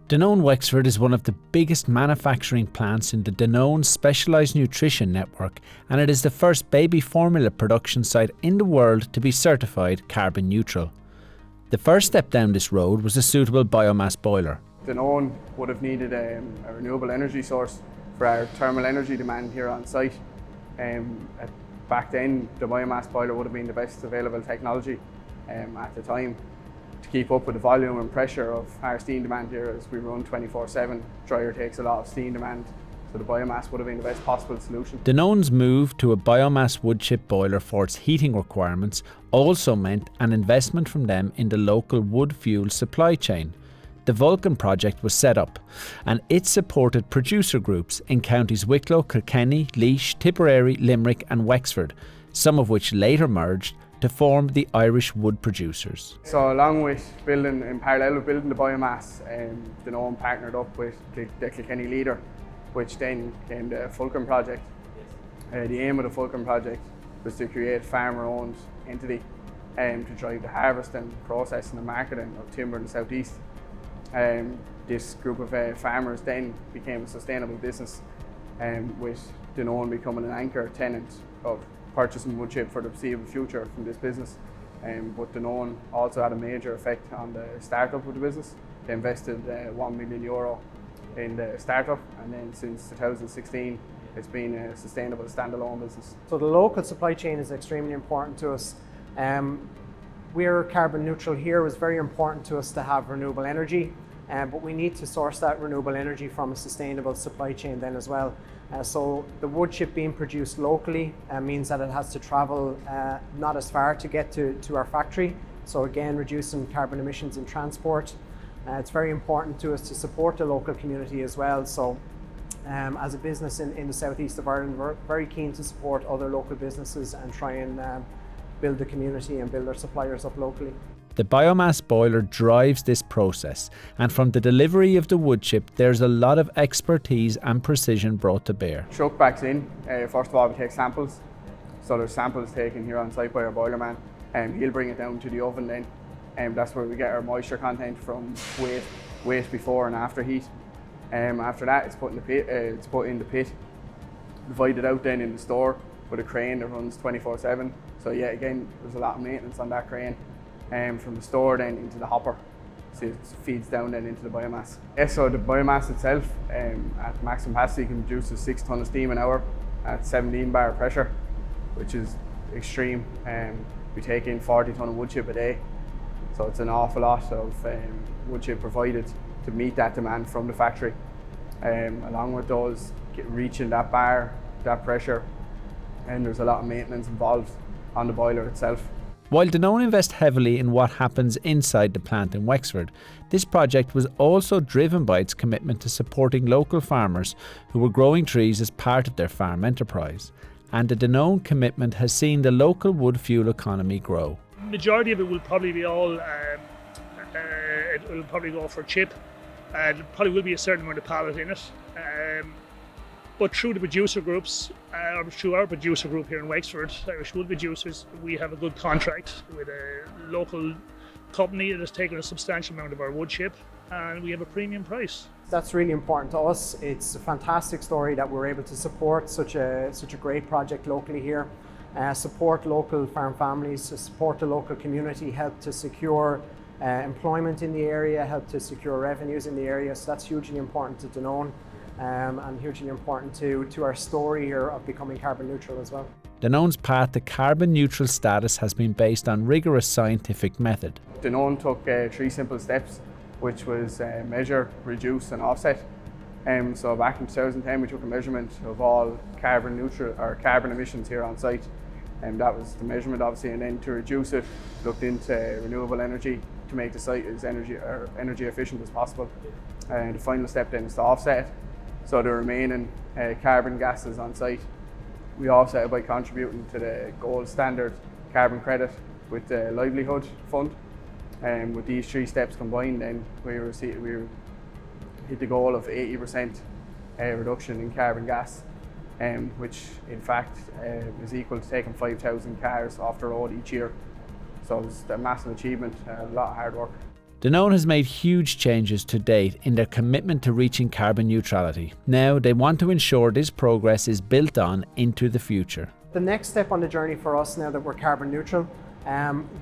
Danone Wexford is one of the biggest manufacturing plants in the Danone Specialised Nutrition Network, and it is the first baby formula production site in the world to be certified carbon neutral. The first step down this road was a suitable biomass boiler. Danone would have needed a renewable energy source for our thermal energy demand here on site. Back then, the biomass boiler would have been the best available technology at the time to keep up with the volume and pressure of our steam demand here as we run 24/7. Dryer takes a lot of steam demand, so the biomass would have been the best possible solution. Danone's move to a biomass wood chip boiler for its heating requirements also meant an investment from them in the local wood fuel supply chain. The Vulcan project was set up, and it supported producer groups in counties Wicklow, Kilkenny, Laois, Tipperary, Limerick and Wexford, some of which later merged to form the Irish Wood Producers. So along with building, in parallel with building the biomass, Danone partnered up with the Kilkenny Leader, which then came the Vulcan project. The aim of the Vulcan project was to create a farmer-owned entity to drive the harvest and processing and marketing of timber in the southeast. This group of farmers then became a sustainable business, with Danone becoming an anchor tenant of purchasing wood chip for the foreseeable future from this business. But Danone also had a major effect on the startup of the business. They invested €1 million in the startup, and then since 2016 it's been a sustainable standalone business. So the local supply chain is extremely important to us. We're carbon neutral here. It was very important to us to have renewable energy, but we need to source that renewable energy from a sustainable supply chain then as well. So the wood chip being produced locally means that it has to travel not as far to get to our factory. So again, reducing carbon emissions in transport. It's very important to us to support the local community as well. So as a business in the southeast of Ireland, we're very keen to support other local businesses and try and build the community and build our suppliers up locally. The biomass boiler drives this process, and from the delivery of the wood chip there's a lot of expertise and precision brought to bear. Truck backs in, first of all we take samples. So there's samples taken here on site by our boiler man, and he'll bring it down to the oven then. That's where we get our moisture content from weight before and after heat. After that it's put in the pit, divided out then in the store with a crane that runs 24/7. So yeah, again, there's a lot of maintenance on that crane. From the store then into the hopper, so it feeds down then into the biomass. Yeah, so the biomass itself at maximum capacity can produce 6 tonnes of steam an hour at 17 bar pressure, which is extreme. We take in 40 tonne of wood chip a day, so it's an awful lot of wood chip provided to meet that demand from the factory. Along with those reaching that bar, that pressure, and there's a lot of maintenance involved on the boiler itself. While Danone invest heavily in what happens inside the plant in Wexford, this project was also driven by its commitment to supporting local farmers who were growing trees as part of their farm enterprise. And the Danone commitment has seen the local wood fuel economy grow. The majority of it will probably be all, it will probably go for chip. There probably will be a certain amount of pallet in it. But through the producer groups, or through our producer group here in Wexford, Irish Wood Producers, we have a good contract with a local company that has taken a substantial amount of our wood chip, and we have a premium price. That's really important to us. It's a fantastic story that we're able to support such a great project locally here, support local farm families, support the local community, help to secure employment in the area, help to secure revenues in the area. So that's hugely important to Danone. And hugely important to our story here of becoming carbon neutral as well. Danone's path to carbon neutral status has been based on rigorous scientific method. Danone took 3 simple steps, which was measure, reduce and offset. So back in 2010 we took a measurement of all carbon neutral or carbon emissions here on site, and that was the measurement obviously, and then to reduce it looked into renewable energy to make the site as energy efficient as possible. And the final step then is to offset. So the remaining carbon gases on site, we offset it by contributing to the gold standard carbon credit with the livelihood fund. With these 3 steps combined, then we hit the goal of 80% reduction in carbon gas, which in fact is equal to taking 5,000 cars off the road each year. So it's a massive achievement, a lot of hard work. Danone has made huge changes to date in their commitment to reaching carbon neutrality. Now they want to ensure this progress is built on into the future. The next step on the journey for us, now that we're carbon neutral,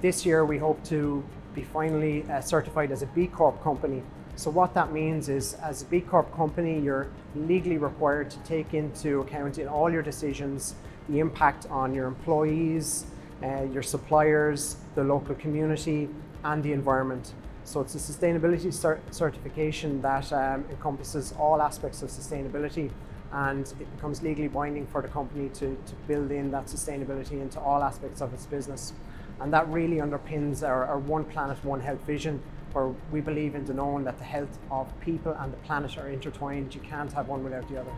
this year we hope to be finally certified as a B Corp company. So what that means is, as a B Corp company, you're legally required to take into account in all your decisions the impact on your employees, your suppliers, the local community, and the environment. So it's a sustainability certification that encompasses all aspects of sustainability, and it becomes legally binding for the company to build in that sustainability into all aspects of its business. And that really underpins our One Planet, One Health vision, where we believe in Danone that the health of people and the planet are intertwined. You can't have one without the other.